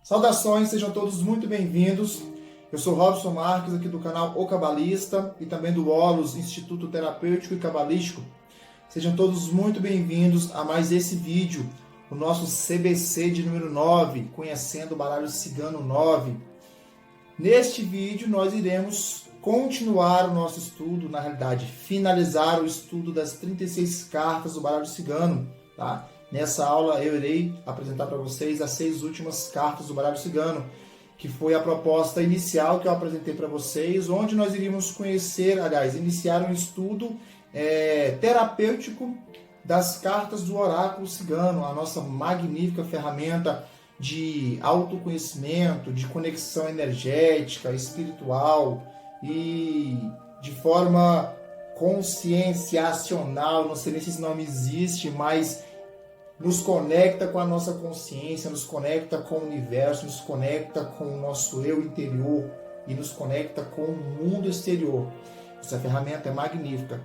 Saudações, sejam todos muito bem-vindos. Eu sou Robson Marques, aqui do canal O Cabalista e também do Holos, Instituto Terapêutico e Cabalístico. Sejam todos muito bem-vindos a mais esse vídeo, o nosso CBC de número 9, Conhecendo o Baralho Cigano 9. Neste vídeo nós iremos continuar o nosso estudo, na realidade, finalizar o estudo das 36 cartas do Baralho Cigano, tá? Nessa aula eu irei apresentar para vocês as 6 últimas cartas do Baralho Cigano, que foi a proposta inicial que eu apresentei para vocês, onde nós iríamos conhecer, iniciar um estudo terapêutico das cartas do Oráculo Cigano, a nossa magnífica ferramenta de autoconhecimento, de conexão energética, espiritual e de forma conscienciacional, não sei nem se esse nome existe, mas nos conecta com a nossa consciência, nos conecta com o universo, nos conecta com o nosso eu interior e nos conecta com o mundo exterior. Essa ferramenta é magnífica.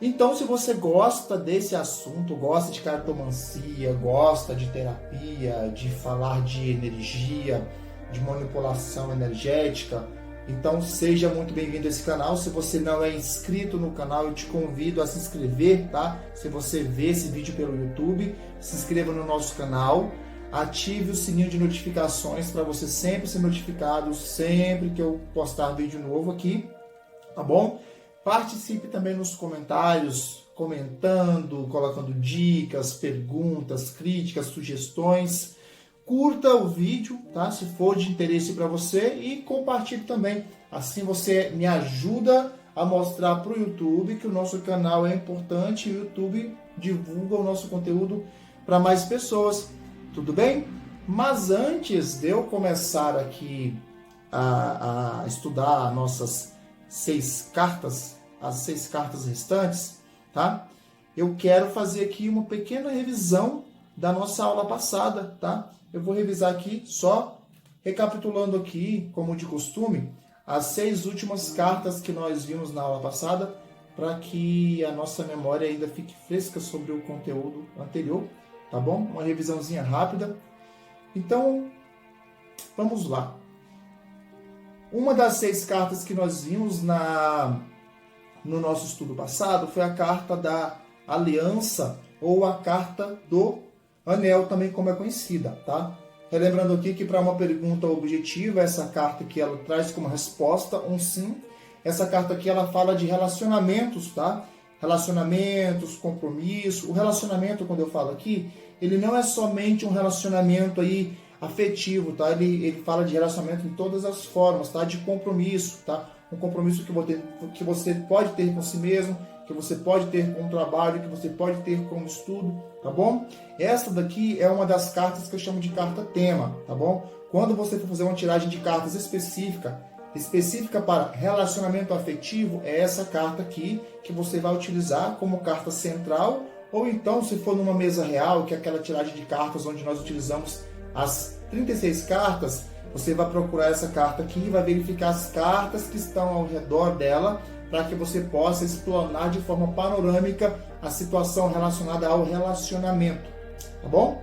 Então, se você gosta desse assunto, gosta de cartomancia, gosta de terapia, de falar de energia, de manipulação energética, então seja muito bem-vindo a esse canal. Se você não é inscrito no canal, eu te convido a se inscrever, tá? Se você vê esse vídeo pelo YouTube, se inscreva no nosso canal, ative o sininho de notificações para você sempre ser notificado sempre que eu postar vídeo novo aqui, tá bom? Participe também nos comentários, comentando, colocando dicas, perguntas, críticas, sugestões. Curta o vídeo, tá? Se for de interesse para você, e compartilhe também. Assim você me ajuda a mostrar para o YouTube que o nosso canal é importante e o YouTube divulga o nosso conteúdo para mais pessoas. Tudo bem? Mas antes de eu começar aqui a estudar as nossas 6 cartas, as 6 cartas restantes, tá? Eu quero fazer aqui uma pequena revisão da nossa aula passada, tá? Eu vou revisar aqui, só recapitulando aqui, como de costume, as 6 últimas cartas que nós vimos na aula passada, para que a nossa memória ainda fique fresca sobre o conteúdo anterior, tá bom? Uma revisãozinha rápida. Então, vamos lá. Uma das 6 cartas que nós vimos no nosso estudo passado foi a carta da aliança, ou a carta do anel, também como é conhecida, tá? Relembrando aqui que para uma pergunta objetiva, essa carta aqui ela traz como resposta um sim. Essa carta aqui ela fala de relacionamentos, tá? Relacionamentos, compromisso. O relacionamento, quando eu falo aqui, ele não é somente um relacionamento aí afetivo, tá? Ele fala de relacionamento em todas as formas, tá? De compromisso, tá? Um compromisso que você pode ter com si mesmo, que você pode ter com o trabalho, que você pode ter com o estudo, tá bom? Essa daqui é uma das cartas que eu chamo de carta tema, tá bom? Quando você for fazer uma tiragem de cartas específica para relacionamento afetivo, é essa carta aqui que você vai utilizar como carta central, ou então, se for numa mesa real, que é aquela tiragem de cartas onde nós utilizamos as 36 cartas, você vai procurar essa carta aqui e vai verificar as cartas que estão ao redor dela, para que você possa explanar de forma panorâmica a situação relacionada ao relacionamento, tá bom?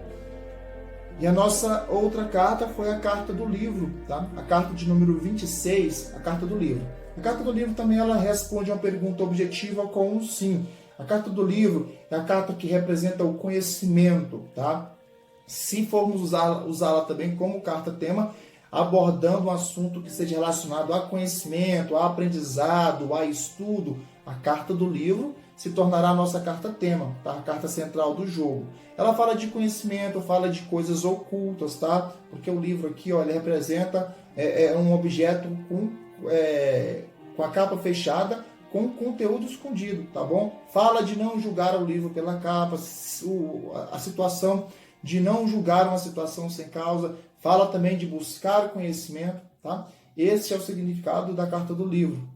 E a nossa outra carta foi a carta do livro, tá? A carta de número 26, a carta do livro. A carta do livro também ela responde a uma pergunta objetiva com um sim. A carta do livro é a carta que representa o conhecimento, tá? Se formos usá-la também como carta tema, abordando um assunto que seja relacionado a conhecimento, a aprendizado, a estudo, a carta do livro se tornará a nossa carta tema, tá? A carta central do jogo. Ela fala de conhecimento, fala de coisas ocultas, tá? Porque o livro aqui, ó, ele representa um objeto com a capa fechada, com conteúdo escondido, tá bom? Fala de não julgar o livro pela capa, a situação de não julgar uma situação sem causa. Fala também de buscar conhecimento, tá? Esse é o significado da carta do livro.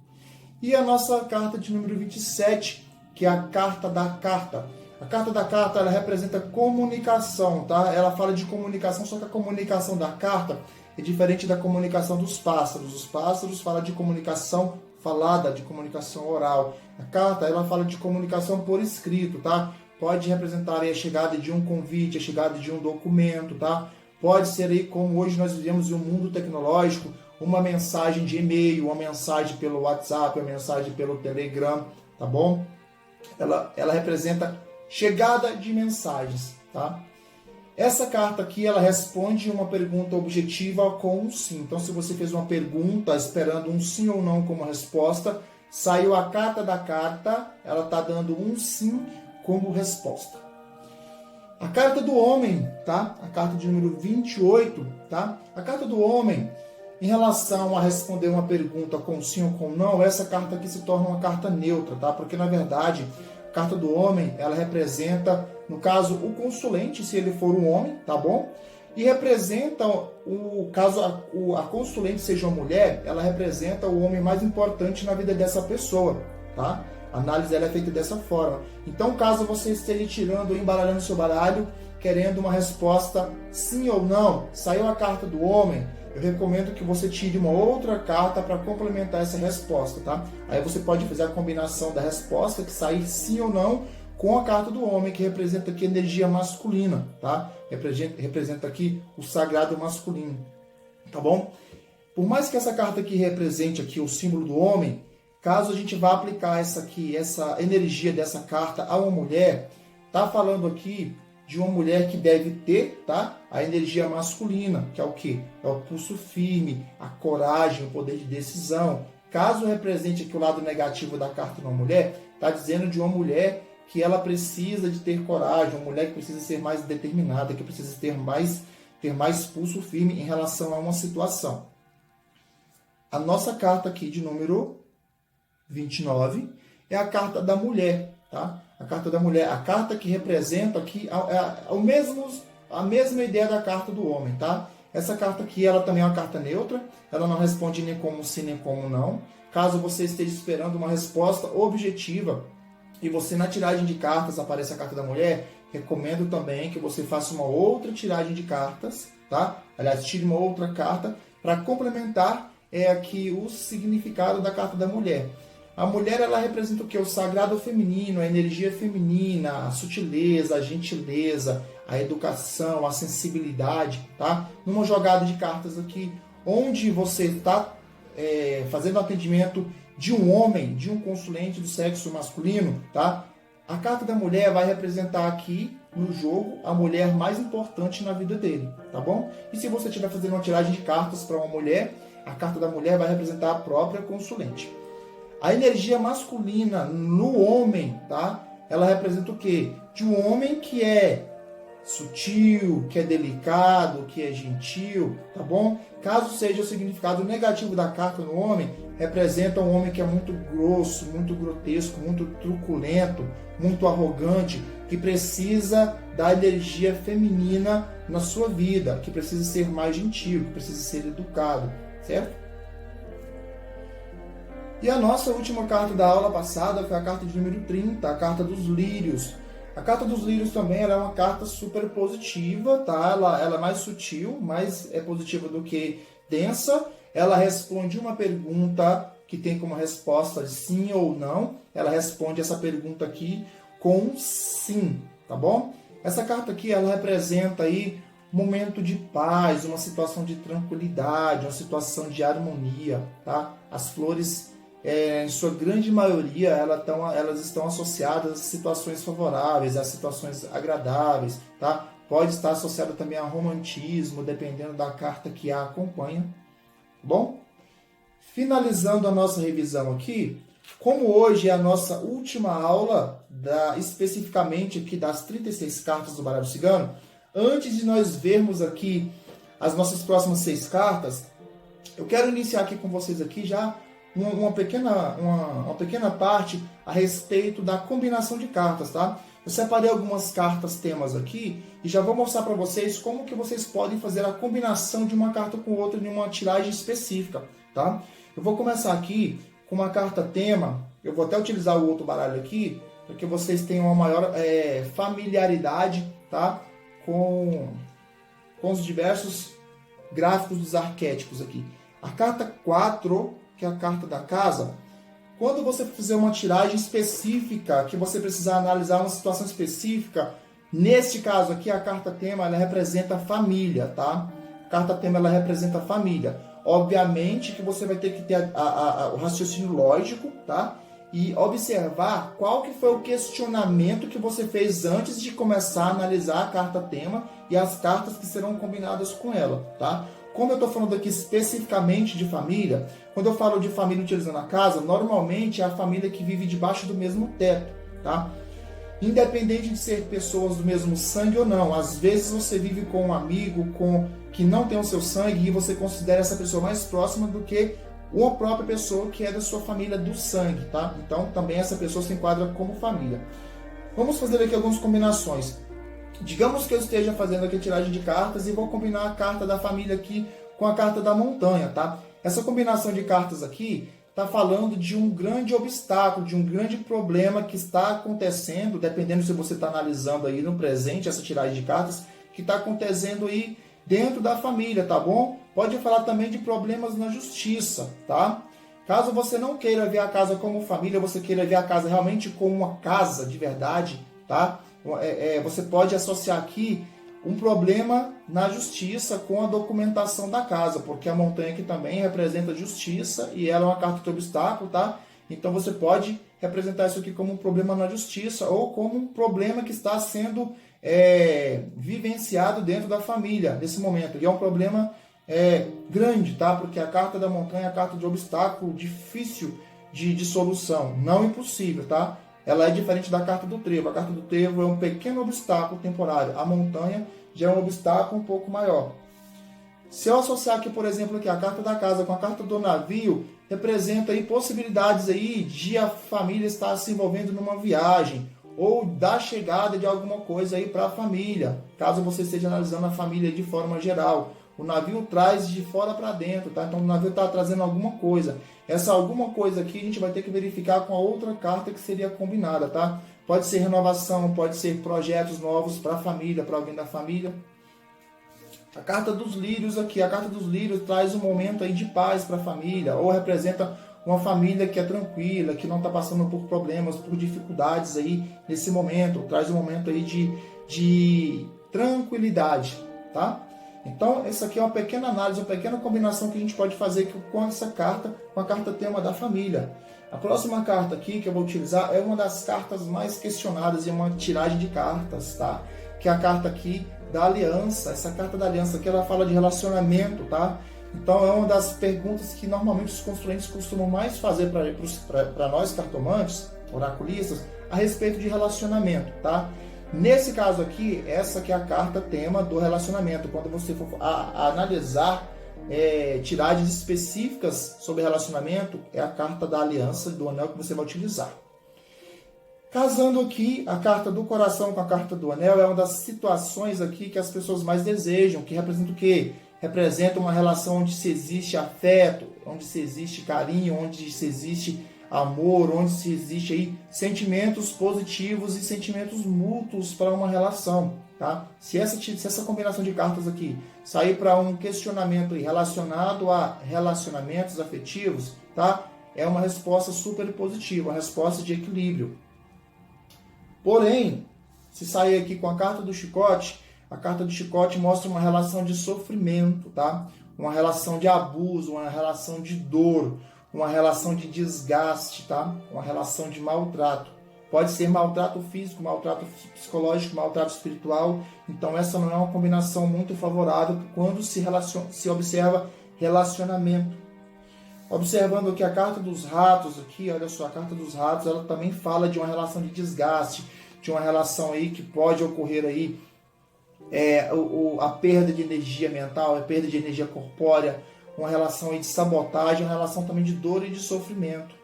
E a nossa carta de número 27, que é a carta da carta. A carta da carta, ela representa comunicação, tá? Ela fala de comunicação, só que a comunicação da carta é diferente da comunicação dos pássaros. Os pássaros falam de comunicação falada, de comunicação oral. A carta, ela fala de comunicação por escrito, tá? Pode representar aí a chegada de um convite, a chegada de um documento, tá? pode ser aí, como hoje nós vivemos em um mundo tecnológico, uma mensagem de e-mail, uma mensagem pelo WhatsApp, uma mensagem pelo Telegram, tá bom? Ela representa chegada de mensagens, tá? Essa carta aqui, ela responde uma pergunta objetiva com um sim. Então, se você fez uma pergunta esperando um sim ou não como resposta, saiu a carta da carta, ela está dando um sim como resposta. A carta do homem, tá? A carta de número 28, tá? A carta do homem, em relação a responder uma pergunta com sim ou com não, essa carta aqui se torna uma carta neutra, tá? Porque, na verdade, a carta do homem, ela representa, no caso, o consulente, se ele for um homem, tá bom? E representa, caso a consulente seja uma mulher, ela representa o homem mais importante na vida dessa pessoa, tá? A análise ela é feita dessa forma. Então, caso você esteja tirando ou embaralhando seu baralho, querendo uma resposta sim ou não, saiu a carta do homem, eu recomendo que você tire uma outra carta para complementar essa resposta, tá? Aí você pode fazer a combinação da resposta que sair sim ou não com a carta do homem, que representa aqui a energia masculina, tá? Representa aqui o sagrado masculino, tá bom? Por mais que essa carta aqui represente aqui o símbolo do homem, caso a gente vá aplicar essa energia dessa carta a uma mulher, tá falando aqui de uma mulher que deve ter, tá? A energia masculina, que é o quê? É o pulso firme, a coragem, o poder de decisão. Caso represente aqui o lado negativo da carta de uma mulher, tá dizendo de uma mulher que ela precisa de ter coragem, uma mulher que precisa ser mais determinada, que precisa ter mais pulso firme em relação a uma situação. A nossa carta aqui de número 29 é a carta da mulher, tá? A carta da mulher, a carta que representa aqui a mesma ideia da carta do homem, tá? Essa carta aqui, ela também é uma carta neutra, ela não responde nem como sim, nem como não. Caso você esteja esperando uma resposta objetiva e você na tiragem de cartas apareça a carta da mulher, recomendo também que você faça uma outra tiragem de cartas, tá? Aliás, tire uma outra carta para complementar aqui o significado da carta da mulher. A mulher, ela representa o que? O sagrado feminino, a energia feminina, a sutileza, a gentileza, a educação, a sensibilidade, tá? Numa jogada de cartas aqui, onde você está fazendo atendimento de um homem, de um consulente do sexo masculino, tá? A carta da mulher vai representar aqui no jogo a mulher mais importante na vida dele, tá bom? E se você estiver fazendo uma tiragem de cartas para uma mulher, a carta da mulher vai representar a própria consulente. A energia masculina no homem, tá? Ela representa o quê? De um homem que é sutil, que é delicado, que é gentil, tá bom? Caso seja o significado negativo da carta no homem, representa um homem que é muito grosso, muito grotesco, muito truculento, muito arrogante, que precisa da energia feminina na sua vida, que precisa ser mais gentil, que precisa ser educado, certo? E a nossa última carta da aula passada foi a carta de número 30, a carta dos lírios. A carta dos lírios também ela é uma carta super positiva, tá? Ela é mais sutil, mais positiva do que densa. Ela responde uma pergunta que tem como resposta sim ou não. Ela responde essa pergunta aqui com sim, tá bom? Essa carta aqui ela representa aí um momento de paz, uma situação de tranquilidade, uma situação de harmonia, tá? As flores em sua grande maioria, elas estão associadas a situações favoráveis, a situações agradáveis, tá? Pode estar associado também a romantismo, dependendo da carta que a acompanha. Bom, finalizando a nossa revisão aqui, como hoje é a nossa última aula, especificamente aqui das 36 cartas do baralho cigano, antes de nós vermos aqui as nossas próximas 6 cartas, eu quero iniciar aqui com vocês aqui já uma pequena parte a respeito da combinação de cartas, tá? Eu separei algumas cartas temas aqui e já vou mostrar para vocês como que vocês podem fazer a combinação de uma carta com outra em uma tiragem específica, tá? Eu vou começar aqui com uma carta tema, eu vou até utilizar o outro baralho aqui, para que vocês tenham uma maior familiaridade, tá? Com os diversos gráficos dos arquétipos aqui. A carta 4, que é a carta da casa, quando você fizer uma tiragem específica, que você precisar analisar uma situação específica, Neste caso aqui, a carta tema, ela representa família, tá? A carta tema, ela representa família. Obviamente que você vai ter que ter o raciocínio lógico, tá? E observar qual que foi o questionamento que você fez antes de começar a analisar a carta tema e as cartas que serão combinadas com ela, tá? Como eu estou falando aqui especificamente de família, quando eu falo de família utilizando a casa, normalmente é a família que vive debaixo do mesmo teto, tá? Independente de ser pessoas do mesmo sangue ou não, às vezes você vive com um amigo que não tem o seu sangue e você considera essa pessoa mais próxima do que uma própria pessoa que é da sua família do sangue, tá? Então também essa pessoa se enquadra como família. Vamos fazer aqui algumas combinações. Digamos que eu esteja fazendo aqui a tiragem de cartas e vou combinar a carta da família aqui com a carta da montanha, tá? Essa combinação de cartas aqui está falando de um grande obstáculo, de um grande problema que está acontecendo, dependendo se você está analisando aí no presente essa tiragem de cartas, que está acontecendo aí dentro da família, tá bom? Pode falar também de problemas na justiça, tá? Caso você não queira ver a casa como família, você queira ver a casa realmente como uma casa de verdade, tá? Você pode associar aqui um problema na justiça com a documentação da casa, porque a montanha aqui também representa justiça e ela é uma carta de obstáculo, tá? Então você pode representar isso aqui como um problema na justiça ou como um problema que está sendo vivenciado dentro da família nesse momento. E é um problema grande, tá? Porque a carta da montanha é a carta de obstáculo difícil de solução, não impossível, tá? Ela é diferente da carta do trevo. A carta do trevo é um pequeno obstáculo temporário. A montanha já é um obstáculo um pouco maior. Se eu associar aqui, por exemplo, aqui, a carta da casa com a carta do navio, representa aí possibilidades aí de a família estar se envolvendo numa viagem ou da chegada de alguma coisa aí para a família, caso você esteja analisando a família de forma geral. O navio traz de fora para dentro, tá? Então o navio está trazendo alguma coisa. Essa alguma coisa aqui a gente vai ter que verificar com a outra carta que seria combinada, tá? Pode ser renovação, pode ser projetos novos para a família, para alguém da família. A carta dos lírios aqui, a carta dos lírios traz um momento aí de paz para a família, ou representa uma família que é tranquila, que não está passando por problemas, por dificuldades aí nesse momento, traz um momento aí de tranquilidade, tá? Então, essa aqui é uma pequena análise, uma pequena combinação que a gente pode fazer com essa carta, com a carta tema da família. A próxima carta aqui que eu vou utilizar é uma das cartas mais questionadas em uma tiragem de cartas, tá? Que é a carta aqui da aliança. Essa carta da aliança aqui, ela fala de relacionamento, tá? Então, é uma das perguntas que normalmente os consulentes costumam mais fazer para nós cartomantes, oraculistas, a respeito de relacionamento, tá? Nesse caso aqui, essa que é a carta tema do relacionamento. Quando você for analisar tiragens específicas sobre relacionamento, é a carta da aliança do anel que você vai utilizar. Casando aqui, a carta do coração com a carta do anel é uma das situações aqui que as pessoas mais desejam, que representa o quê? Representa uma relação onde se existe afeto, onde se existe carinho, onde se existe amor, onde se existe aí sentimentos positivos e sentimentos mútuos para uma relação, tá? Se essa combinação de cartas aqui sair para um questionamento aí relacionado a relacionamentos afetivos, tá? É uma resposta super positiva, uma resposta de equilíbrio. Porém, se sair aqui com a carta do chicote, a carta do chicote mostra uma relação de sofrimento, tá? Uma relação de abuso, uma relação de dor, uma relação de desgaste, tá? Uma relação de maltrato. Pode ser maltrato físico, maltrato psicológico, maltrato espiritual. Então essa não é uma combinação muito favorável quando se observa relacionamento. Observando aqui a carta dos ratos, aqui, olha só, a carta dos ratos, ela também fala de uma relação de desgaste, de uma relação aí que pode ocorrer aí a perda de energia mental, a perda de energia corpórea, uma relação aí de sabotagem, uma relação também de dor e de sofrimento.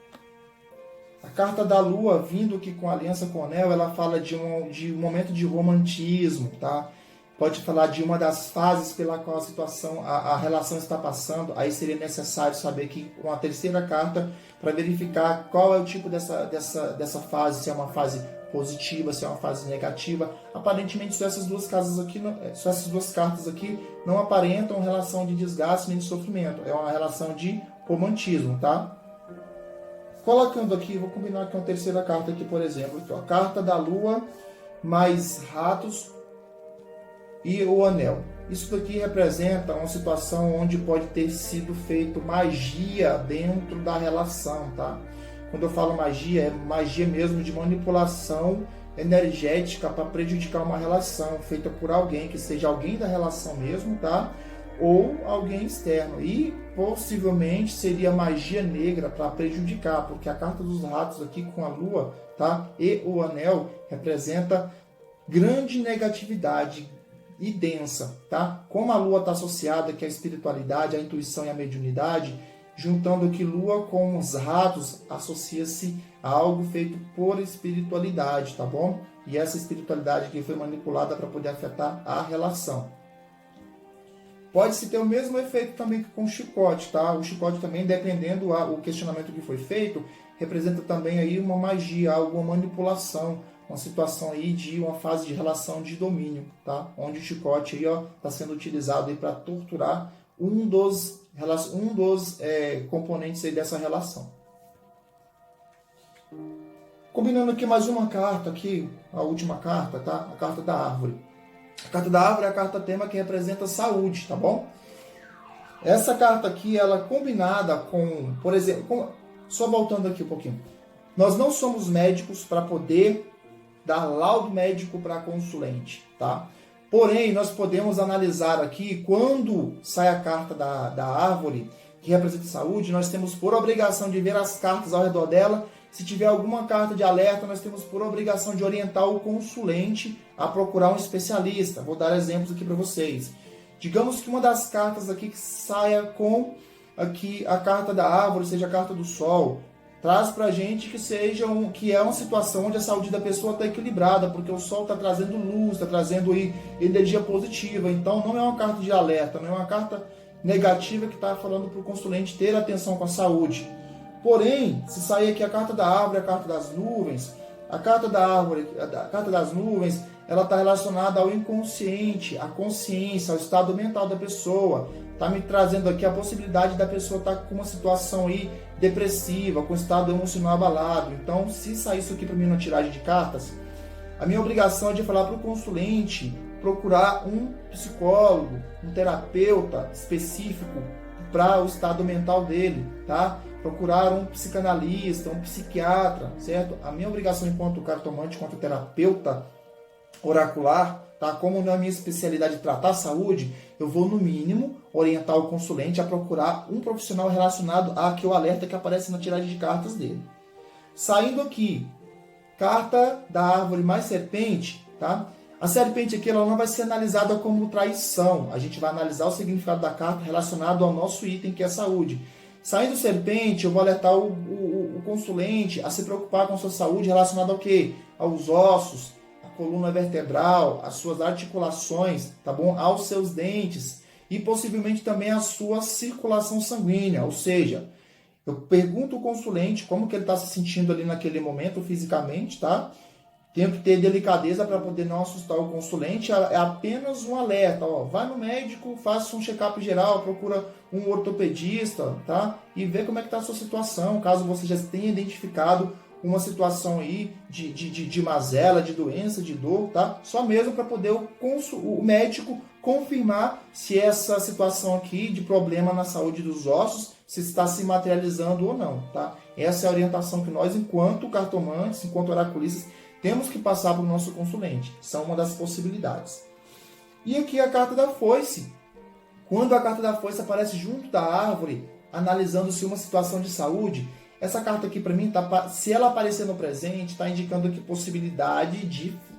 A carta da lua, vindo aqui com a aliança com o anel, ela fala de um momento de romantismo, tá? Pode falar de uma das fases pela qual a relação está passando. Aí seria necessário saber que com a terceira carta, para verificar qual é o tipo dessa fase, se é uma fase positiva, se é uma fase negativa. Aparentemente, só essas duas cartas aqui não aparentam relação de desgaste nem de sofrimento. É uma relação de romantismo, tá? Colocando aqui, vou combinar com a terceira carta aqui, por exemplo. Aqui, ó, a carta da lua mais ratos e o anel. Isso daqui representa uma situação onde pode ter sido feito magia dentro da relação, tá? Quando eu falo magia, é magia mesmo de manipulação energética para prejudicar uma relação, feita por alguém, que seja alguém da relação mesmo, tá? Ou alguém externo. E possivelmente seria magia negra para prejudicar, porque a carta dos ratos aqui com a lua, tá? E o anel representa grande negatividade e densa, tá? Como a lua está associada que a espiritualidade, a intuição e a mediunidade, juntando aqui lua com os ratos, associa-se a algo feito por espiritualidade, tá bom? E essa espiritualidade aqui foi manipulada para poder afetar a relação. Pode-se ter o mesmo efeito também que com o chicote, tá? O chicote também, dependendo do questionamento que foi feito, representa também aí uma magia, alguma manipulação, uma situação aí de uma fase de relação de domínio, tá? Onde o chicote aí, ó, está sendo utilizado aí para torturar um dos componentes aí dessa relação. Combinando aqui mais uma carta aqui, a última carta, tá? A carta da árvore. A carta da árvore é a carta tema que representa saúde, tá bom? Essa carta aqui, ela combinada com, por exemplo, só voltando aqui um pouquinho. Nós não somos médicos para poder dar laudo médico para consulente, tá? Porém, nós podemos analisar aqui, quando sai a carta da árvore, que representa saúde, nós temos por obrigação de ver as cartas ao redor dela. Se tiver alguma carta de alerta, nós temos por obrigação de orientar o consulente a procurar um especialista. Vou dar exemplos aqui para vocês. Digamos que uma das cartas aqui que saia com aqui a carta da árvore, seja a carta do sol, traz para a gente que é uma situação onde a saúde da pessoa está equilibrada, porque o sol está trazendo luz, está trazendo aí energia positiva. Então não é uma carta de alerta, não é uma carta negativa que está falando para o consulente ter atenção com a saúde. Porém, se sair aqui a carta da árvore, a carta das nuvens, a carta da árvore, a carta das nuvens, ela está relacionada ao inconsciente, à consciência, ao estado mental da pessoa. Está me trazendo aqui a possibilidade da pessoa estar com uma situação aí depressiva, com estado emocional abalado. Então, se sair isso aqui para mim na tiragem de cartas, a minha obrigação é de falar para o consulente procurar um psicólogo, um terapeuta específico para o estado mental dele, tá? Procurar um psicanalista, um psiquiatra, certo? A minha obrigação enquanto cartomante, enquanto terapeuta oracular, tá? Como não é a minha especialidade tratar a saúde, eu vou, no mínimo, orientar o consulente a procurar um profissional relacionado àquele alerta que aparece na tiragem de cartas dele. Saindo aqui, carta da árvore mais serpente, tá? A serpente aqui ela não vai ser analisada como traição. A gente vai analisar o significado da carta relacionado ao nosso item, que é a saúde. Saindo serpente, eu vou alertar o consulente a se preocupar com a sua saúde relacionada ao quê? Aos ossos, a coluna vertebral, as suas articulações, tá bom? Aos seus dentes e possivelmente também a sua circulação sanguínea. Ou seja, eu pergunto ao consulente como que ele está se sentindo ali naquele momento fisicamente, tá? Tenho que ter delicadeza para poder não assustar o consulente. É apenas um alerta. Ó, vai no médico, faça um check-up geral, procura um ortopedista, tá? E vê como é que está a sua situação. Caso você já tenha identificado uma situação aí de mazela, de doença, de dor, tá? Só mesmo para poder o médico confirmar se essa situação aqui de problema na saúde dos ossos se está se materializando ou não, tá? Essa é a orientação que nós, enquanto cartomantes, enquanto oraculistas, temos que passar para o nosso consulente. São uma das possibilidades. E aqui a carta da foice. Quando a carta da foice aparece junto da árvore, analisando-se uma situação de saúde, essa carta aqui para mim, se ela aparecer no presente, está indicando aqui possibilidade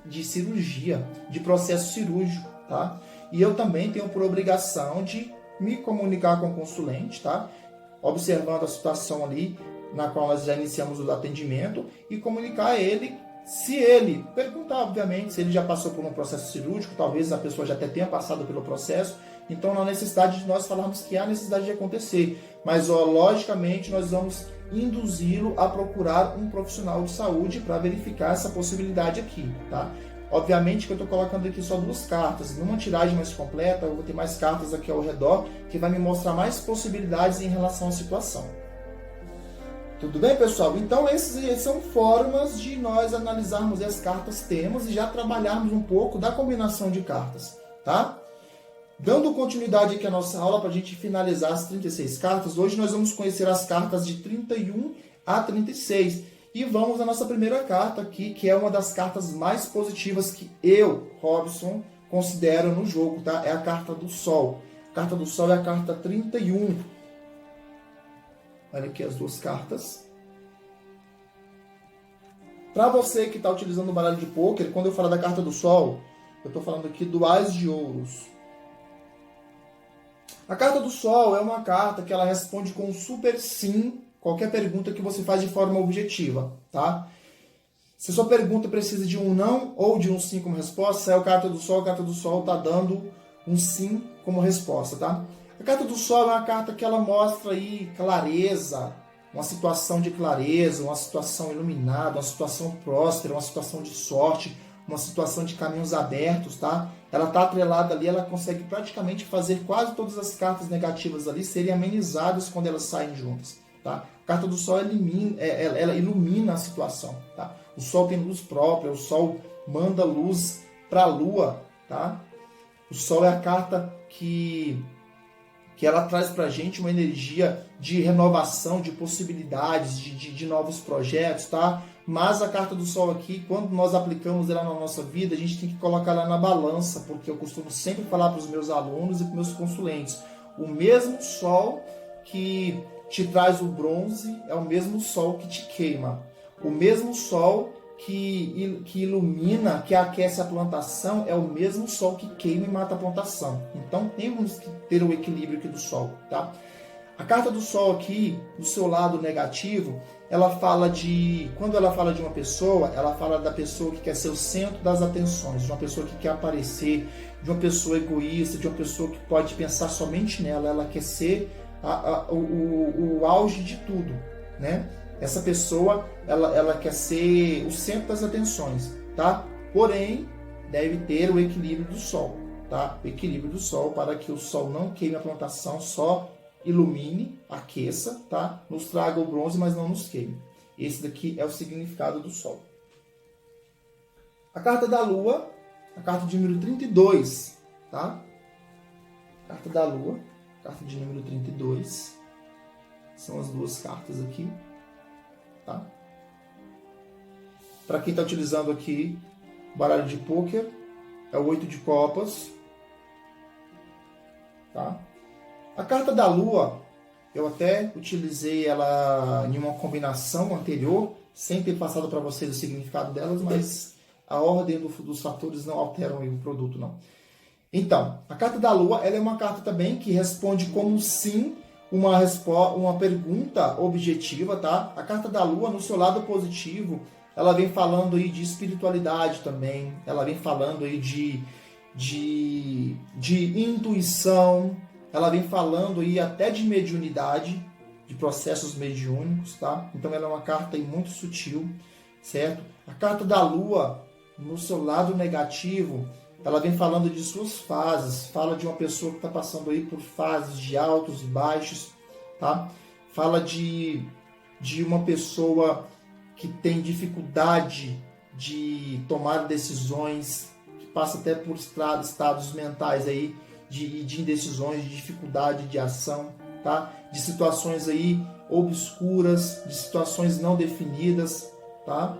de cirurgia, de processo cirúrgico, tá? E eu também tenho por obrigação de me comunicar com o consulente, tá? Observando a situação ali na qual nós já iniciamos o atendimento e comunicar a ele. Se ele perguntar, obviamente, se ele já passou por um processo cirúrgico, talvez a pessoa já até tenha passado pelo processo, então não há necessidade de nós falarmos que há necessidade de acontecer. Mas, logicamente, nós vamos induzi-lo a procurar um profissional de saúde para verificar essa possibilidade aqui, tá? Obviamente que eu estou colocando aqui só 2 cartas. Numa tiragem mais completa, eu vou ter mais cartas aqui ao redor, que vai me mostrar mais possibilidades em relação à situação. Tudo bem, pessoal? Então, esses são formas de nós analisarmos as cartas temas e já trabalharmos um pouco da combinação de cartas, tá? Dando continuidade aqui à nossa aula para a gente finalizar as 36 cartas, hoje nós vamos conhecer as cartas de 31 a 36 e vamos à nossa primeira carta aqui, que é uma das cartas mais positivas que eu, Robson, considero no jogo, tá? É a carta do Sol. A carta do Sol é a carta 31. Olha aqui as duas cartas. Para você que está utilizando o baralho de pôquer, quando eu falar da carta do Sol, eu estou falando aqui do As de Ouros. A carta do Sol é uma carta que ela responde com um super sim qualquer pergunta que você faz de forma objetiva, tá? Se a sua pergunta precisa de um não ou de um sim como resposta, é a carta do Sol está dando um sim como resposta, tá? A carta do Sol é uma carta que ela mostra aí clareza, uma situação de clareza, uma situação iluminada, uma situação próspera, uma situação de sorte, uma situação de caminhos abertos, tá? Ela está atrelada ali, ela consegue praticamente fazer quase todas as cartas negativas ali serem amenizadas quando elas saem juntas, tá? A carta do Sol ela ilumina a situação, tá? O Sol tem luz própria, o Sol manda luz para a Lua, tá? O Sol é a carta que ela traz para a gente uma energia de renovação, de possibilidades, de novos projetos, tá? Mas a carta do Sol aqui, quando nós aplicamos ela na nossa vida, a gente tem que colocar ela na balança, porque eu costumo sempre falar para os meus alunos e para os meus consulentes, o mesmo Sol que te traz o bronze é o mesmo Sol que te queima. O mesmo Sol que ilumina, que aquece a plantação, é o mesmo Sol que queima e mata a plantação. Então temos que ter o equilíbrio aqui do Sol, tá? A carta do Sol aqui, do seu lado negativo, ela fala quando ela fala de uma pessoa, ela fala da pessoa que quer ser o centro das atenções, de uma pessoa que quer aparecer, de uma pessoa egoísta, de uma pessoa que pode pensar somente nela, ela quer ser o auge de tudo, né? Essa pessoa, ela quer ser o centro das atenções, tá? Porém, deve ter o equilíbrio do Sol, tá? O equilíbrio do Sol para que o Sol não queime a plantação, só ilumine, aqueça, tá? Nos traga o bronze, mas não nos queime. Esse daqui é o significado do Sol. A carta da Lua, a carta de número 32, tá? Carta da Lua, carta de número 32. São as duas cartas aqui. Tá? Para quem está utilizando aqui o baralho de pôquer, é o 8 de copas. Tá? A carta da Lua, eu até utilizei ela em uma combinação anterior, sem ter passado para vocês o significado delas, mas a ordem dos fatores não alteram o produto, não. Então, a carta da Lua, ela é uma carta também que responde como sim uma pergunta objetiva, tá? A carta da Lua, no seu lado positivo, ela vem falando aí de espiritualidade também, ela vem falando aí de intuição, ela vem falando aí até de mediunidade, de processos mediúnicos, tá? Então ela é uma carta aí muito sutil, certo? A carta da Lua, no seu lado negativo, ela vem falando de suas fases, fala de uma pessoa que está passando aí por fases de altos e baixos, tá? Fala de uma pessoa que tem dificuldade de tomar decisões, que passa até por estados mentais aí de indecisões, de dificuldade de ação, tá? De situações aí obscuras, de situações não definidas, tá?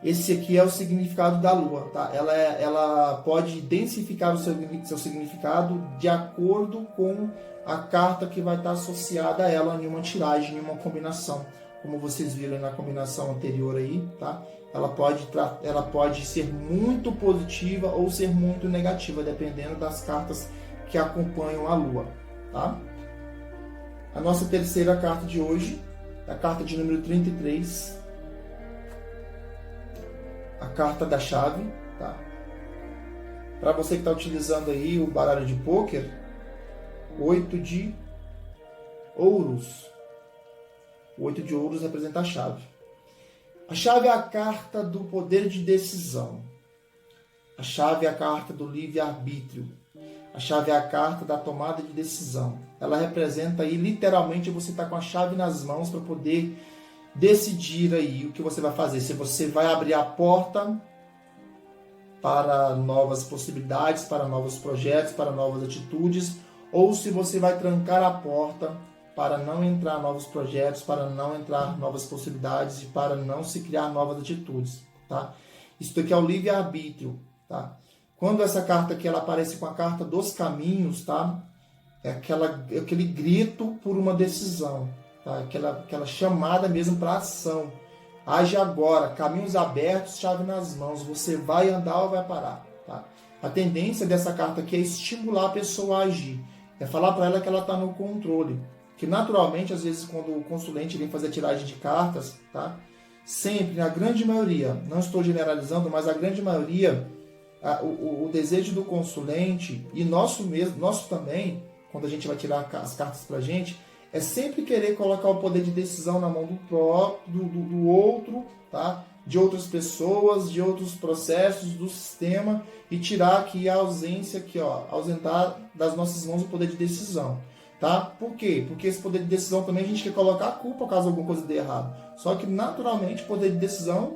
Esse aqui é o significado da Lua, tá? Ela pode densificar o seu significado de acordo com a carta que vai estar associada a ela em uma tiragem, em uma combinação. Como vocês viram na combinação anterior aí, tá? Ela pode ser muito positiva ou ser muito negativa, dependendo das cartas que acompanham a Lua, tá? A nossa terceira carta de hoje é a carta de número 33. A carta da chave, tá? Para você que está utilizando aí o baralho de pôquer, 8 de ouros. O 8 de ouros representa a chave. A chave é a carta do poder de decisão. A chave é a carta do livre-arbítrio. A chave é a carta da tomada de decisão. Ela representa aí, literalmente, você está com a chave nas mãos para poder decidir aí o que você vai fazer. Se você vai abrir a porta para novas possibilidades, para novos projetos, para novas atitudes, ou se você vai trancar a porta para não entrar novos projetos, para não entrar novas possibilidades e para não se criar novas atitudes, tá? Isso aqui é o livre-arbítrio, tá? Quando essa carta aqui ela aparece com a carta dos caminhos, tá? É aquele grito por uma decisão, tá? Aquela chamada mesmo para ação. Age agora, caminhos abertos, chave nas mãos. Você vai andar ou vai parar, tá? A tendência dessa carta aqui é estimular a pessoa a agir. É falar para ela que ela está no controle. Que naturalmente, às vezes, quando o consulente vem fazer a tiragem de cartas, tá? Sempre, na grande maioria, não estou generalizando, mas a grande maioria, o desejo do consulente e nosso também, quando a gente vai tirar as cartas para a gente, é sempre querer colocar o poder de decisão na mão do outro, tá? De outras pessoas, de outros processos, do sistema, e tirar aqui a ausência, aqui, ó, ausentar das nossas mãos o poder de decisão. Tá? Por quê? Porque esse poder de decisão também a gente quer colocar a culpa caso alguma coisa dê errado. Só que naturalmente o poder de decisão,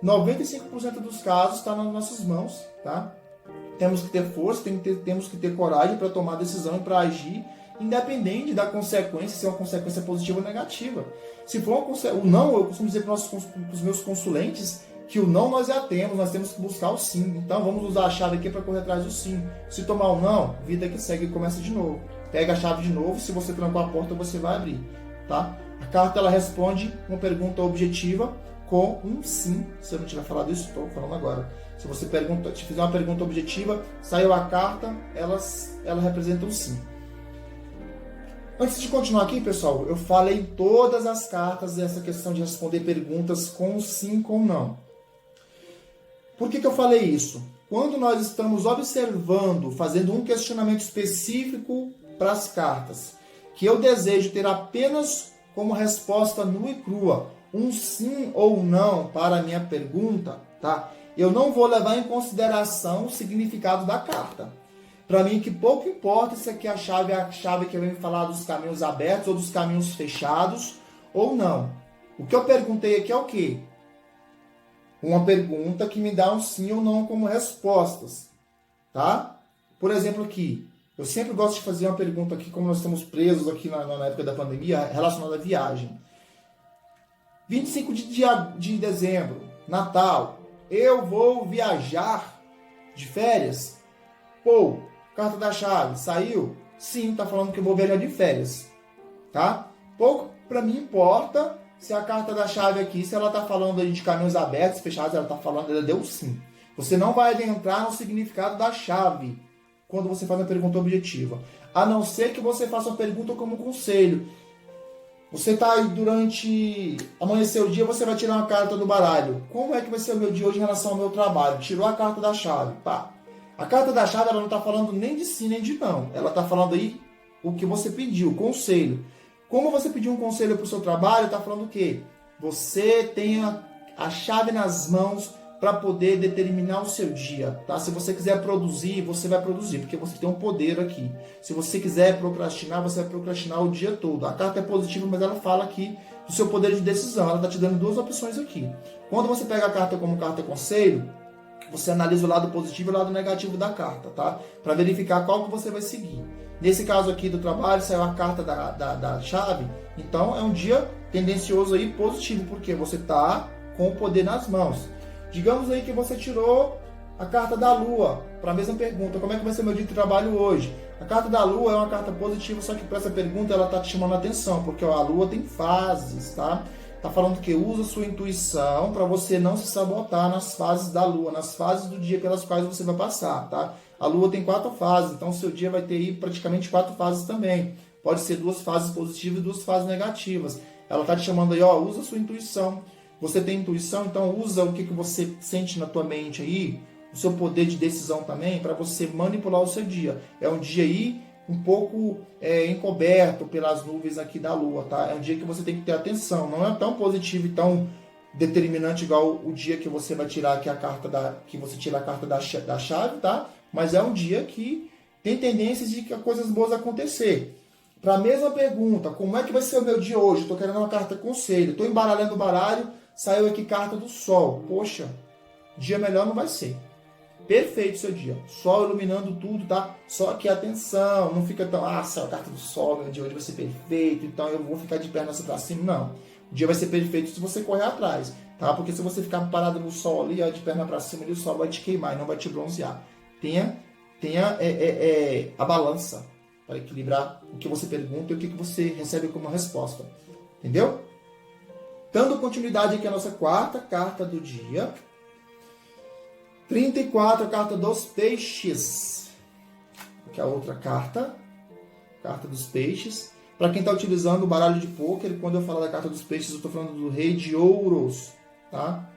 95% dos casos está nas nossas mãos. Tá? Temos que ter força, temos que ter coragem para tomar decisão e para agir, independente da consequência, se é uma consequência positiva ou negativa. Se for o não, eu costumo dizer para os meus consulentes que o não nós já temos, nós temos que buscar o sim. Então vamos usar a chave aqui para correr atrás do sim. Se tomar o não, vida que segue e começa de novo. Pega a chave de novo, se você trancou a porta, você vai abrir, tá? A carta, ela responde uma pergunta objetiva com um sim. Se eu não tiver falado isso, estou falando agora. Se você te fizer uma pergunta objetiva, saiu a carta, ela representa um sim. Antes de continuar aqui, pessoal, eu falei todas as cartas dessa questão de responder perguntas com sim, com não. Por que eu falei isso? Quando nós estamos observando, fazendo um questionamento específico para as cartas, que eu desejo ter apenas como resposta nua e crua um sim ou não para a minha pergunta, tá? Eu não vou levar em consideração o significado da carta. Para mim, que pouco importa se aqui a chave que vem falar dos caminhos abertos ou dos caminhos fechados ou não. O que eu perguntei aqui é o quê? Uma pergunta que me dá um sim ou não como respostas, tá? Por exemplo aqui, eu sempre gosto de fazer uma pergunta aqui, como nós estamos presos aqui na época da pandemia, relacionada à viagem. 25 de dezembro, Natal, eu vou viajar de férias? Pô, carta da chave, saiu? Sim, tá falando que eu vou viajar de férias, tá? Pouco para mim importa se a carta da chave aqui, se ela tá falando de caminhos abertos, fechados, ela tá falando, ela deu sim. Você não vai entrar no significado da chave quando você faz uma pergunta objetiva. A não ser que você faça uma pergunta como conselho. Você está aí durante amanhecer o dia, você vai tirar uma carta do baralho. Como é que vai ser o meu dia hoje em relação ao meu trabalho? Tirou a carta da chave. Pá. A carta da chave ela não está falando nem de sim nem de não. Ela está falando aí o que você pediu, conselho. Como você pediu um conselho para o seu trabalho, está falando o quê? Você tem a chave nas mãos para poder determinar o seu dia, tá? Se você quiser produzir, você vai produzir, porque você tem um poder aqui. Se você quiser procrastinar, você vai procrastinar o dia todo. A carta é positiva, mas ela fala aqui do seu poder de decisão. Ela está te dando duas opções aqui. Quando você pega a carta como carta conselho, você analisa o lado positivo e o lado negativo da carta, tá? Para verificar qual que você vai seguir. Nesse caso aqui do trabalho, saiu a carta da chave, então é um dia tendencioso aí positivo, porque você está com o poder nas mãos. Digamos aí que você tirou a carta da Lua, para a mesma pergunta, como é que vai ser meu dia de trabalho hoje? A carta da Lua é uma carta positiva, só que para essa pergunta ela está te chamando a atenção, porque a Lua tem fases, tá? Tá falando que usa sua intuição para você não se sabotar nas fases da Lua, nas fases do dia pelas quais você vai passar, tá? A Lua tem 4 fases, então o seu dia vai ter aí praticamente 4 fases também. Pode ser 2 fases positivas e 2 fases negativas. Ela tá te chamando aí, ó, usa sua intuição. Você tem intuição, então usa o que você sente na tua mente aí, o seu poder de decisão também, para você manipular o seu dia. É um dia aí um pouco encoberto pelas nuvens aqui da Lua, tá? É um dia que você tem que ter atenção. Não é tão positivo e tão determinante igual o dia que você vai tirar aqui a carta que você tira a carta da chave, tá? Mas é um dia que tem tendências de coisas boas acontecer. Para a mesma pergunta, como é que vai ser o meu dia hoje? Estou querendo uma carta conselho. Estou embaralhando o baralho, saiu aqui carta do sol. Poxa, dia melhor não vai ser. Perfeito seu dia. Sol iluminando tudo, tá? Só que atenção, não fica tão, saiu a carta do sol, meu dia hoje vai ser perfeito, então eu vou ficar de perna para cima. Não. O dia vai ser perfeito se você correr atrás, tá? Porque se você ficar parado no sol ali, ó, de perna para cima, ali, o sol vai te queimar e não vai te bronzear. Tenha a balança para equilibrar o que você pergunta e o que você recebe como resposta. Entendeu? Dando continuidade aqui à nossa quarta carta do dia. 34, a carta dos peixes. Aqui a outra carta. Carta dos peixes. Para quem está utilizando o baralho de pôquer, quando eu falar da carta dos peixes, eu estou falando do rei de ouros. Tá?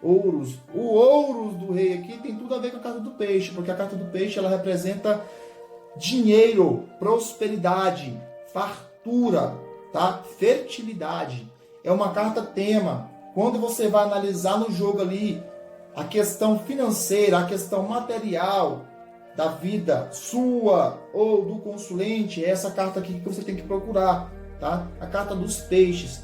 Ouros. O ouros do rei aqui tem tudo a ver com a carta do peixe, porque a carta do peixe ela representa dinheiro, prosperidade, fartura, tá? Fertilidade. É uma carta tema. Quando você vai analisar no jogo ali a questão financeira, a questão material da vida sua ou do consulente, é essa carta aqui que você tem que procurar, tá? A carta dos peixes.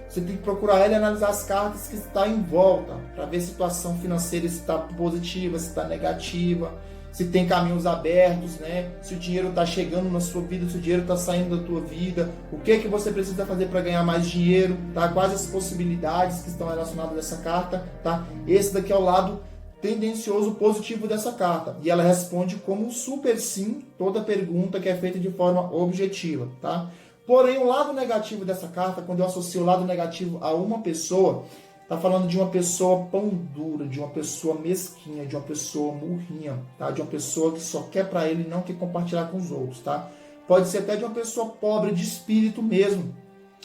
Você tem que procurar ela e analisar as cartas que estão em volta, para ver a situação financeira, se está positiva, se está negativa, se tem caminhos abertos, né? Se o dinheiro está chegando na sua vida, se o dinheiro está saindo da tua vida, o que você precisa fazer para ganhar mais dinheiro, tá? Quais as possibilidades que estão relacionadas a essa carta, tá? Esse daqui é o lado tendencioso positivo dessa carta, e ela responde como um super sim toda pergunta que é feita de forma objetiva, tá? Porém, o lado negativo dessa carta, quando eu associo o lado negativo a uma pessoa, está falando de uma pessoa pão dura, de uma pessoa mesquinha, de uma pessoa murrinha, tá? De uma pessoa que só quer para ele e não quer compartilhar com os outros, tá? Pode ser até de uma pessoa pobre de espírito mesmo,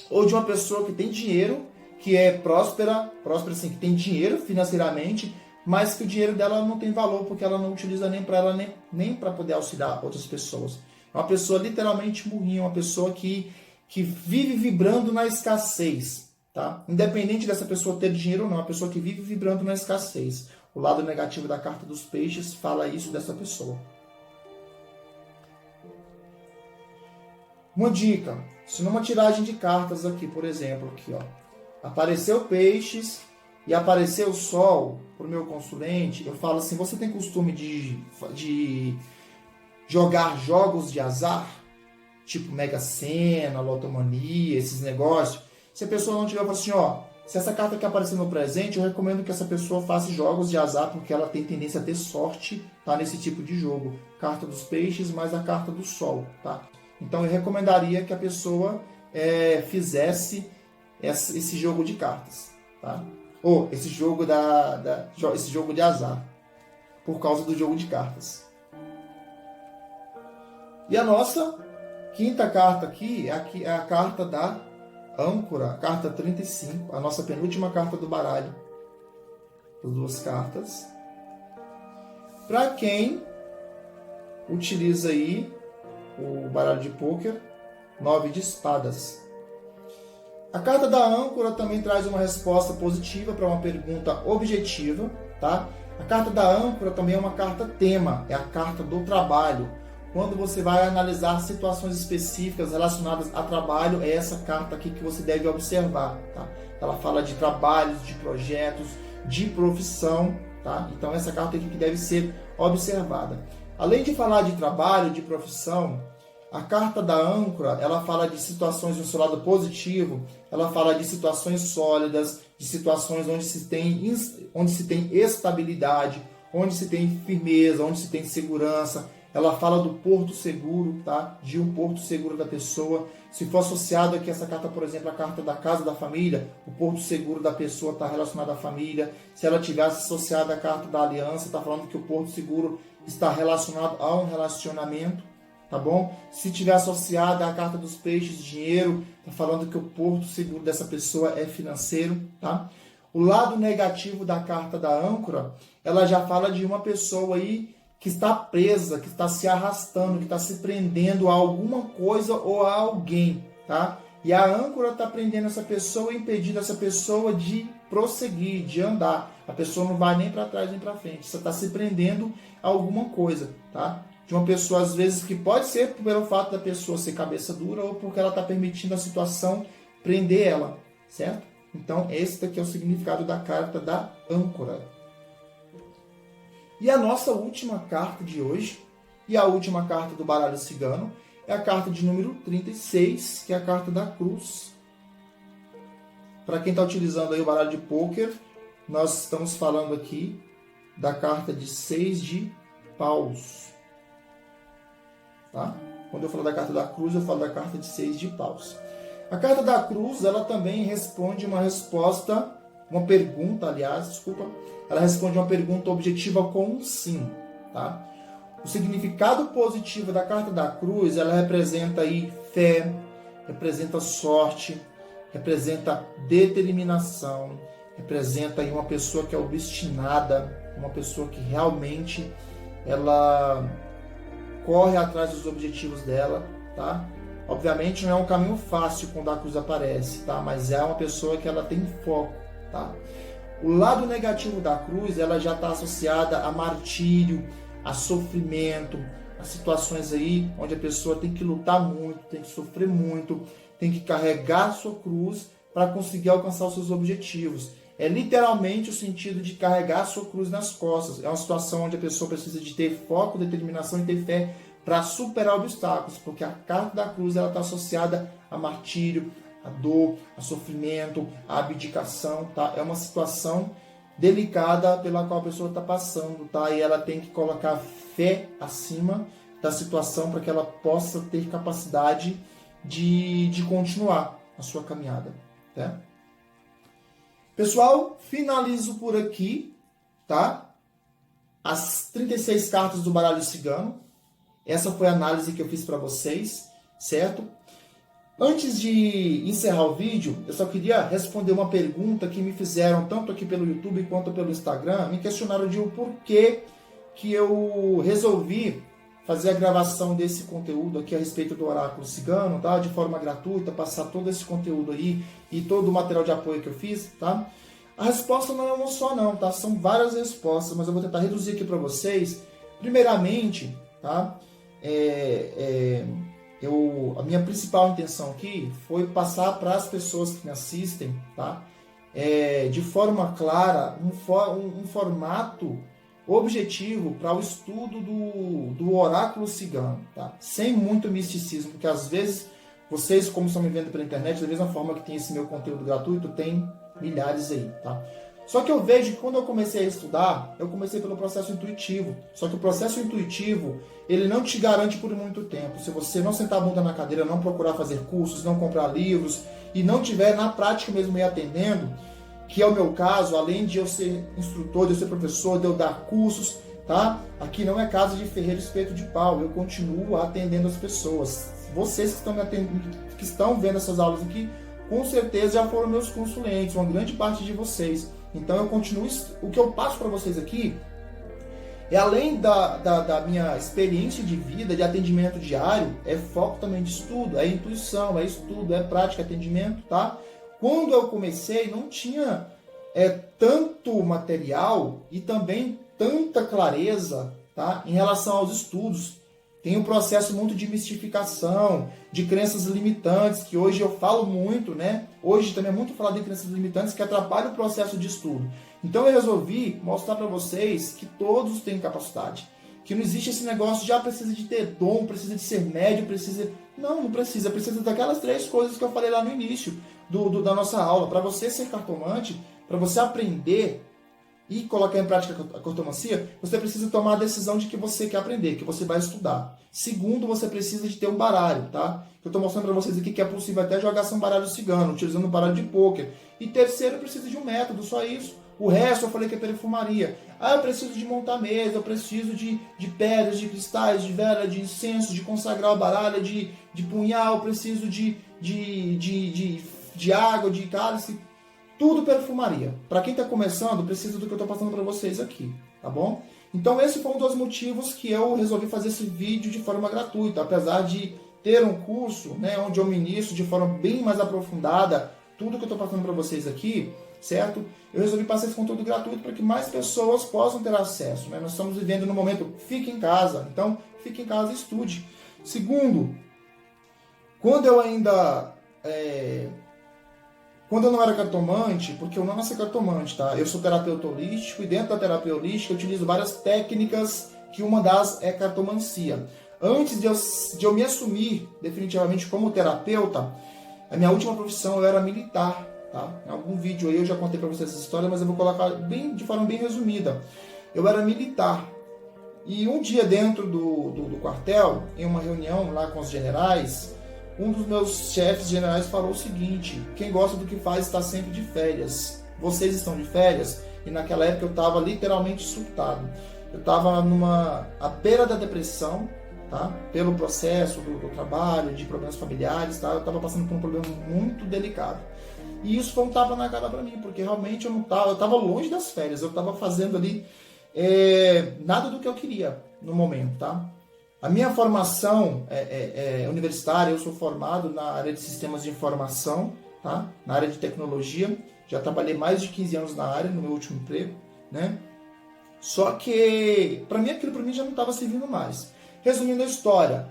ou de uma pessoa que tem dinheiro, que é próspera assim, que tem dinheiro financeiramente, mas que o dinheiro dela não tem valor porque ela não utiliza nem para ela nem para poder auxiliar outras pessoas. É uma pessoa literalmente murrinha, uma pessoa que vive vibrando na escassez, tá? Independente dessa pessoa ter dinheiro ou não, é uma pessoa que vive vibrando na escassez. O lado negativo da carta dos peixes fala isso dessa pessoa. Uma dica, se numa tiragem de cartas aqui, por exemplo, aqui, ó, apareceu peixes e apareceu o sol para o meu consulente, eu falo assim, você tem costume de jogar jogos de azar, tipo Mega Sena, Lotomania, esses negócios? Se a pessoa não tiver, eu falo assim, ó, se essa carta aqui aparecer no presente, eu recomendo que essa pessoa faça jogos de azar, porque ela tem tendência a ter sorte, tá, nesse tipo de jogo. Carta dos peixes mais a carta do sol, tá? Então eu recomendaria que a pessoa fizesse esse jogo de cartas, tá? Ou esse jogo esse jogo de azar, por causa do jogo de cartas. E a nossa quinta carta aqui é a carta da âncora, a carta 35, a nossa penúltima carta do baralho. As duas cartas. Para quem utiliza aí o baralho de pôquer, 9 de espadas. A carta da âncora também traz uma resposta positiva para uma pergunta objetiva, tá? A carta da âncora também é uma carta tema, é a carta do trabalho. Quando você vai analisar situações específicas relacionadas a trabalho, é essa carta aqui que você deve observar, tá? Ela fala de trabalhos, de projetos, de profissão, tá? Então essa carta aqui que deve ser observada. Além de falar de trabalho, de profissão, a carta da âncora, ela fala de situações no seu lado positivo, ela fala de situações sólidas, de situações onde se tem estabilidade, onde se tem firmeza, onde se tem segurança. Ela fala do porto seguro, tá? De um porto seguro da pessoa. Se for associado aqui essa carta, por exemplo, a carta da casa da família, o porto seguro da pessoa está relacionado à família. Se ela tivesse associada à carta da aliança, está falando que o porto seguro está relacionado a um relacionamento, tá bom? Se tiver associada à carta dos peixes, dinheiro, está falando que o porto seguro dessa pessoa é financeiro, tá? O lado negativo da carta da âncora, ela já fala de uma pessoa aí que está presa, que está se arrastando, que está se prendendo a alguma coisa ou a alguém, tá? E a âncora está prendendo essa pessoa, impedindo essa pessoa de prosseguir, de andar. A pessoa não vai nem para trás nem para frente, você está se prendendo a alguma coisa, tá? de uma pessoa, às vezes, que pode ser pelo fato da pessoa ser cabeça dura ou porque ela está permitindo a situação prender ela, certo? Então, esse daqui é o significado da carta da âncora. E a nossa última carta de hoje, e a última carta do baralho cigano, é a carta de número 36, que é a carta da cruz. Para quem está utilizando aí o baralho de pôquer, nós estamos falando aqui da carta de 6 de paus. Tá? Quando eu falo da carta da cruz, eu falo da carta de 6 de paus. A carta da cruz, ela também responde uma pergunta, ela responde uma pergunta objetiva com um sim, tá? O significado positivo da carta da cruz, ela representa aí fé, representa sorte, representa determinação, representa aí uma pessoa que é obstinada, uma pessoa que realmente ela corre atrás dos objetivos dela, tá? Obviamente não é um caminho fácil quando a cruz aparece, tá? Mas é uma pessoa que ela tem foco, tá? O lado negativo da cruz, ela já está associada a martírio, a sofrimento, a situações aí onde a pessoa tem que lutar muito, tem que sofrer muito, tem que carregar a sua cruz para conseguir alcançar os seus objetivos. É literalmente o sentido de carregar a sua cruz nas costas. É uma situação onde a pessoa precisa de ter foco, determinação e ter fé para superar obstáculos, porque a carta da cruz ela está associada a martírio, a dor, a sofrimento, a abdicação, tá? É uma situação delicada pela qual a pessoa está passando, tá? E ela tem que colocar fé acima da situação para que ela possa ter capacidade de continuar a sua caminhada, tá? Pessoal, finalizo por aqui, tá? As 36 cartas do baralho cigano. Essa foi a análise que eu fiz para vocês, certo? Antes de encerrar o vídeo, eu só queria responder uma pergunta que me fizeram tanto aqui pelo YouTube quanto pelo Instagram. Me questionaram de o porquê que eu resolvi fazer a gravação desse conteúdo aqui a respeito do oráculo cigano, tá? De forma gratuita, passar todo esse conteúdo aí e todo o material de apoio que eu fiz, tá? A resposta não é uma só não, tá? São várias respostas, mas eu vou tentar reduzir aqui para vocês. Primeiramente, tá? A minha principal intenção aqui foi passar para as pessoas que me assistem, tá? De forma clara, um formato objetivo para o estudo do oráculo cigano, tá? Sem muito misticismo, porque às vezes vocês, como estão me vendo pela internet, da mesma forma que tem esse meu conteúdo gratuito, tem milhares aí, tá? Só que eu vejo que quando eu comecei a estudar, eu comecei pelo processo intuitivo. Só que o processo intuitivo, ele não te garante por muito tempo. Se você não sentar a bunda na cadeira, não procurar fazer cursos, não comprar livros e não tiver na prática mesmo ir atendendo, que é o meu caso, além de eu ser instrutor, de eu ser professor, de eu dar cursos, tá? Aqui não é casa de ferreiro espeto de pau, eu continuo atendendo as pessoas. Vocês que estão vendo essas aulas aqui, com certeza já foram meus consulentes, uma grande parte de vocês. Então eu continuo, o que eu passo para vocês aqui é além da minha experiência de vida, de atendimento diário, é foco também de estudo, é intuição, é estudo, é prática, atendimento, tá? Quando eu comecei não tinha tanto material e também tanta clareza, tá? Em relação aos estudos. Tem um processo muito de mistificação, de crenças limitantes, que hoje eu falo muito, né? Hoje também é muito falado de crenças limitantes que atrapalham o processo de estudo. Então eu resolvi mostrar para vocês que todos têm capacidade. Que não existe esse negócio de precisa de ter dom, precisa de ser médio, precisa... Não precisa. Precisa daquelas 3 coisas que eu falei lá no início da nossa aula. Para você ser cartomante, para você aprender e colocar em prática a cartomancia, você precisa tomar a decisão de que você quer aprender, que você vai estudar. Segundo, você precisa de ter um baralho, tá? Eu estou mostrando para vocês aqui que é possível até jogar sem baralho cigano, utilizando um baralho de pôquer. E terceiro, precisa de um método, só isso. O resto eu falei que é perfumaria. Eu preciso de montar mesa, eu preciso de pedras, de cristais, de vela, de incenso, de consagrar o baralho, de punhal, eu preciso de água, de cálice. Tudo perfumaria. Para quem está começando, precisa do que eu estou passando para vocês aqui, tá bom? Então esse foi um dos motivos que eu resolvi fazer esse vídeo de forma gratuita, apesar de ter um curso, né, onde eu ministro de forma bem mais aprofundada tudo que eu estou passando para vocês aqui, certo? Eu resolvi passar esse conteúdo gratuito para que mais pessoas possam ter acesso, né? Nós estamos vivendo no momento fique em casa, então fique em casa e estude. Segundo, quando eu não era cartomante, porque eu não nasci cartomante, tá? Eu sou terapeuta holístico e dentro da terapia holística eu utilizo várias técnicas, que uma das é cartomancia. Antes de eu me assumir definitivamente como terapeuta, a minha última profissão eu era militar, tá? Em algum vídeo aí eu já contei para vocês essa história, mas eu vou colocar de forma bem resumida. Eu era militar e um dia dentro do quartel, em uma reunião lá com os generais, um dos meus chefes generais falou o seguinte: quem gosta do que faz está sempre de férias. Vocês estão de férias? E naquela época eu estava literalmente surtado. Eu estava à beira da depressão, tá? Pelo processo do trabalho, de problemas familiares, tá? Eu estava passando por um problema muito delicado. E isso foi um tapa na cara para mim, porque realmente eu estava longe das férias. Eu estava fazendo ali nada do que eu queria no momento, tá? A minha formação universitária, eu sou formado na área de sistemas de informação, tá? Na área de tecnologia. Já trabalhei mais de 15 anos na área, no meu último emprego, né? Só que, aquilo para mim já não estava servindo mais. Resumindo a história,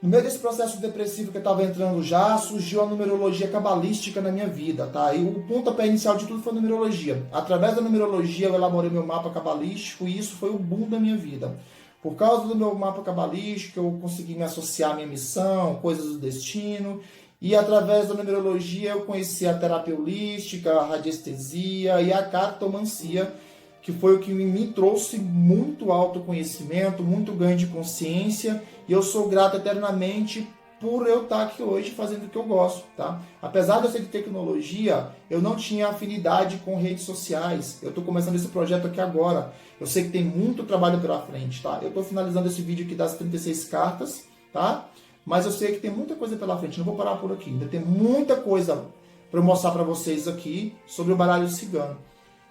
no meio desse processo depressivo que eu estava entrando já, surgiu a numerologia cabalística na minha vida, tá? E o pontapé inicial de tudo foi a numerologia. Através da numerologia eu elaborei meu mapa cabalístico e isso foi o boom da minha vida. Por causa do meu mapa cabalístico, eu consegui me associar à minha missão, coisas do destino. E através da numerologia eu conheci a terapia holística, a radiestesia e a cartomancia, que foi o que me trouxe muito autoconhecimento, muito ganho de consciência. E eu sou grato eternamente por eu estar aqui hoje fazendo o que eu gosto, tá? Apesar de eu ser de tecnologia, eu não tinha afinidade com redes sociais. Eu estou começando esse projeto aqui agora. Eu sei que tem muito trabalho pela frente, tá? Eu estou finalizando esse vídeo aqui das 36 cartas, tá? Mas eu sei que tem muita coisa pela frente. Não vou parar por aqui. Ainda tem muita coisa para eu mostrar para vocês aqui sobre o baralho cigano.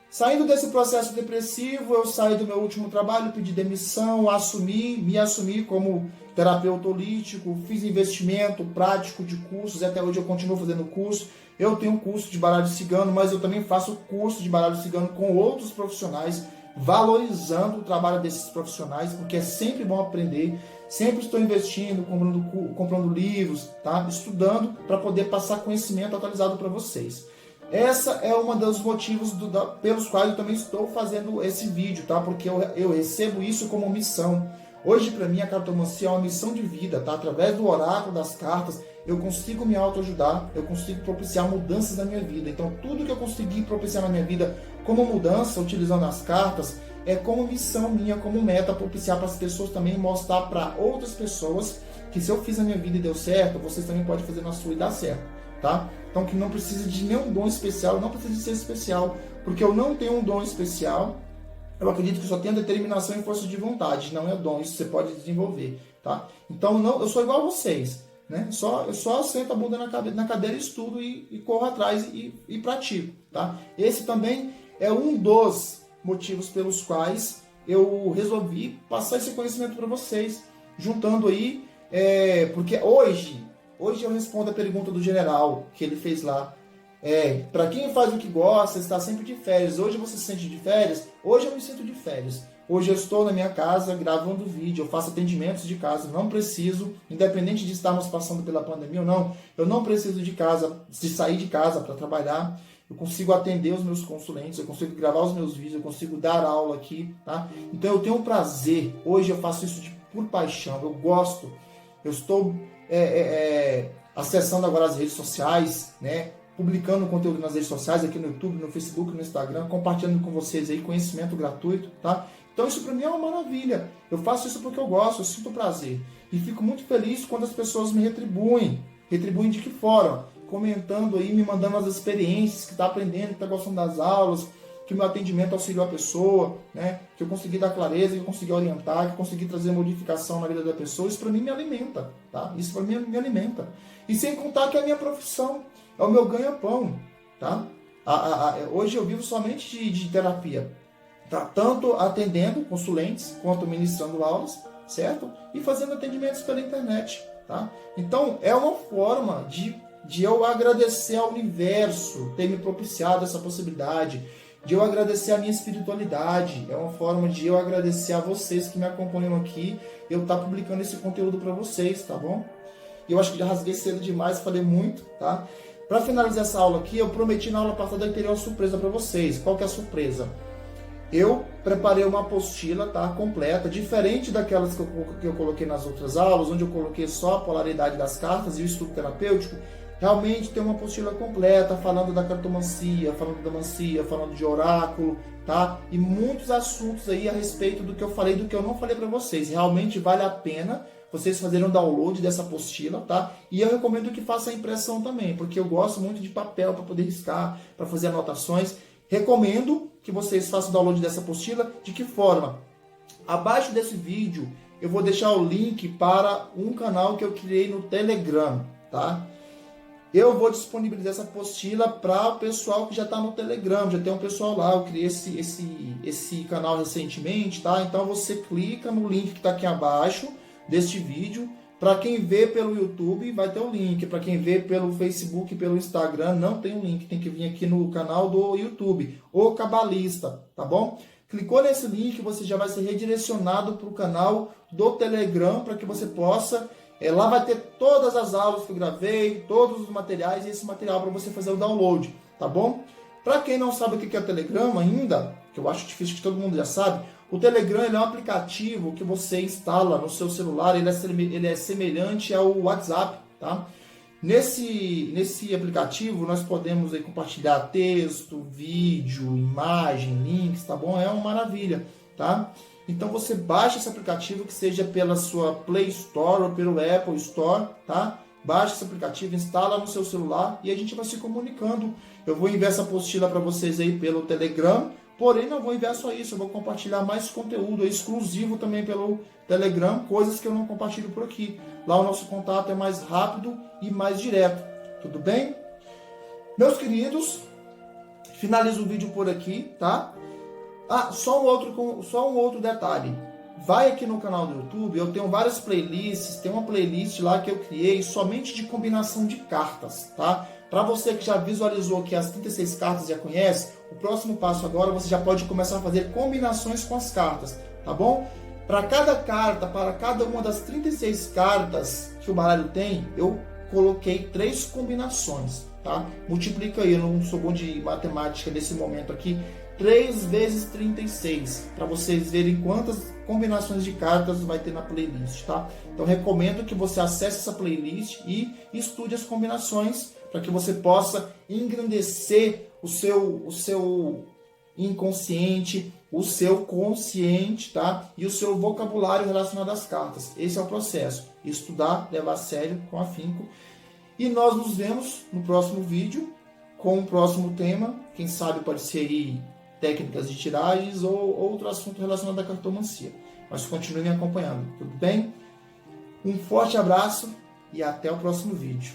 Saindo desse processo depressivo, eu saí do meu último trabalho, pedi demissão, me assumi como terapeuta holístico, fiz investimento prático de cursos, e até hoje eu continuo fazendo curso. Eu tenho um curso de baralho cigano, mas eu também faço curso de baralho cigano com outros profissionais, valorizando o trabalho desses profissionais, porque é sempre bom aprender. Sempre estou investindo, comprando livros, tá? Estudando para poder passar conhecimento atualizado para vocês. Essa é uma dos motivos pelos quais eu também estou fazendo esse vídeo, tá? Porque eu recebo isso como missão. Hoje, para mim, a cartomancia é uma missão de vida, tá? Através do oráculo, das cartas, eu consigo me autoajudar, eu consigo propiciar mudanças na minha vida. Então, tudo que eu consegui propiciar na minha vida como mudança, utilizando as cartas, é como missão minha, como meta, propiciar para as pessoas também, mostrar para outras pessoas que se eu fiz a minha vida e deu certo, vocês também podem fazer na sua e dar certo, tá? Então, que não precisa de nenhum dom especial, não precisa de ser especial, porque eu não tenho um dom especial. Eu acredito que só tenho determinação e força de vontade, não é dom, isso você pode desenvolver, tá? Então, eu sou igual a vocês, né? Eu só sento a bunda na cadeira, estudo e corro atrás e pratico, tá? Esse também é um dos motivos pelos quais eu resolvi passar esse conhecimento para vocês, juntando aí, porque hoje eu respondo a pergunta do general que ele fez lá. Para quem faz o que gosta, está sempre de férias. Hoje você se sente de férias? Hoje eu me sinto de férias. Hoje eu estou na minha casa gravando vídeo, eu faço atendimentos de casa, não preciso, independente de estarmos passando pela pandemia ou não, eu não preciso de sair de casa para trabalhar. Eu consigo atender os meus consulentes, eu consigo gravar os meus vídeos, eu consigo dar aula aqui, tá? Então eu tenho um prazer. Hoje eu faço isso por paixão, eu gosto. Eu estou acessando agora as redes sociais, né? Publicando conteúdo nas redes sociais, aqui no YouTube, no Facebook, no Instagram, compartilhando com vocês aí conhecimento gratuito, tá? Então isso para mim é uma maravilha. Eu faço isso porque eu gosto, eu sinto prazer. E fico muito feliz quando as pessoas me retribuem. Retribuem de que forma? Comentando aí, me mandando as experiências, que está aprendendo, que está gostando das aulas, que meu atendimento auxiliou a pessoa, né? Que eu consegui dar clareza, que eu consegui orientar, que eu consegui trazer modificação na vida da pessoa. Isso para mim me alimenta, tá? Isso para mim me alimenta. E sem contar que é a minha profissão, é o meu ganha-pão, tá? Hoje eu vivo somente de terapia, tá? Tanto atendendo consulentes, quanto ministrando aulas, certo? E fazendo atendimentos pela internet, tá? Então, é uma forma de eu agradecer ao universo ter me propiciado essa possibilidade de eu agradecer a minha espiritualidade, é uma forma de eu agradecer a vocês que me acompanham aqui, eu estar publicando esse conteúdo para vocês, tá bom? Eu acho que já rasguei cedo demais, falei muito, tá? Para finalizar essa aula aqui, eu prometi na aula passada que teria uma surpresa para vocês. Qual que é a surpresa? Eu preparei uma apostila, tá, completa, diferente daquelas que eu coloquei nas outras aulas, onde eu coloquei só a polaridade das cartas e o estudo terapêutico. Realmente tem uma apostila completa, falando da cartomancia, falando da mancia, falando de oráculo, tá? E muitos assuntos aí a respeito do que eu falei, do que eu não falei para vocês. Realmente vale a pena vocês fazerem um download dessa apostila, tá? E eu recomendo que faça a impressão também, porque eu gosto muito de papel para poder riscar, para fazer anotações. Recomendo que vocês façam o download dessa apostila. De que forma? Abaixo desse vídeo eu vou deixar o link para um canal que eu criei no Telegram, tá? Eu vou disponibilizar essa apostila para o pessoal que já está no Telegram, já tem um pessoal lá, eu criei esse canal recentemente, tá? Então você clica no link que está aqui abaixo deste vídeo. Para quem vê pelo YouTube, vai ter o link. Para quem vê pelo Facebook e pelo Instagram, não tem o link. Tem que vir aqui no canal do YouTube, O Cabalista, tá bom? Clicou nesse link, você já vai ser redirecionado para o canal do Telegram, para que você possa... lá vai ter todas as aulas que eu gravei, todos os materiais e esse material para você fazer o download, tá bom? Para quem não sabe o que é o Telegram ainda, que eu acho difícil que todo mundo já sabe, o Telegram ele é um aplicativo que você instala no seu celular, ele é semelhante ao WhatsApp, tá? Nesse aplicativo nós podemos aí compartilhar texto, vídeo, imagem, links, tá bom? É uma maravilha, tá? Então você baixa esse aplicativo, que seja pela sua Play Store ou pelo Apple Store, tá? Baixa esse aplicativo, instala no seu celular e a gente vai se comunicando. Eu vou enviar essa apostila para vocês aí pelo Telegram, porém não vou enviar só isso, eu vou compartilhar mais conteúdo exclusivo também pelo Telegram, coisas que eu não compartilho por aqui. Lá o nosso contato é mais rápido e mais direto, tudo bem? Meus queridos, finalizo o vídeo por aqui, tá? Só um outro detalhe. Vai aqui no canal do YouTube, eu tenho várias playlists, tem uma playlist lá que eu criei somente de combinação de cartas, tá? Para você que já visualizou aqui as 36 cartas e já conhece, o próximo passo agora você já pode começar a fazer combinações com as cartas, tá bom? Para cada carta, para cada uma das 36 cartas que o baralho tem, eu coloquei 3 combinações, tá? Multiplica aí, eu não sou bom de matemática nesse momento aqui, 3 vezes 36, para vocês verem quantas combinações de cartas vai ter na playlist, tá? Então recomendo que você acesse essa playlist e estude as combinações para que você possa engrandecer o seu inconsciente, o seu consciente, tá? E o seu vocabulário relacionado às cartas. Esse é o processo. Estudar, levar a sério, com afinco. E nós nos vemos no próximo vídeo com o próximo tema. Quem sabe pode ser aí técnicas de tiragens ou outro assunto relacionado à cartomancia. Mas continue me acompanhando, tudo bem? Um forte abraço e até o próximo vídeo.